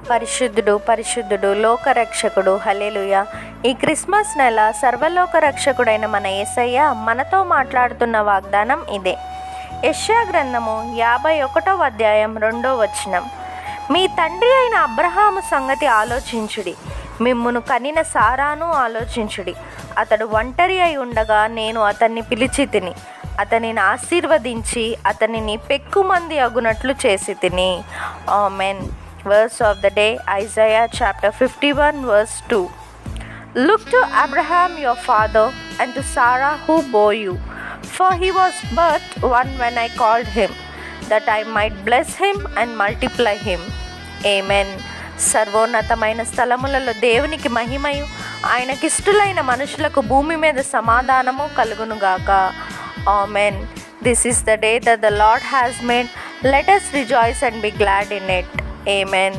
పరిశుద్ధుడు పరిశుద్ధుడు లోకరక్షకుడు హల్లెలూయా. ఈ క్రిస్మస్ నెల సర్వలోక రక్షకుడైన మన యేసయ్య మనతో మాట్లాడుతున్న వాగ్దానం ఇదే. యెషయా గ్రంథము 51వ అధ్యాయం 2వ వచనం. మీ తండ్రి అయిన అబ్రహాము సంగతి ఆలోచించుడి, మిమ్మును కనిన సారాను ఆలోచించుడి. అతడు ఒంటరి అయి ఉండగా నేను అతన్ని పిలిచి తిని, అతనిని ఆశీర్వదించి అతనిని పెక్కుమంది అగునట్లు చేసి తిని. Amen. Verse of the day, Isaiah chapter 51 verse 2. Look to Abraham your father and to Sarah who bore you, for he was but one when I called him, that I might bless him and multiply him. Amen. సర్వోన్నతమైన స్థలములలో దేవునికి మహిమయు, ఆయనకిష్టులైన మనుషులకు భూమి మీద సమాధానము కలుగునుగాక. Amen. This is the day that the Lord has made. Let us rejoice and be glad in it. Amen.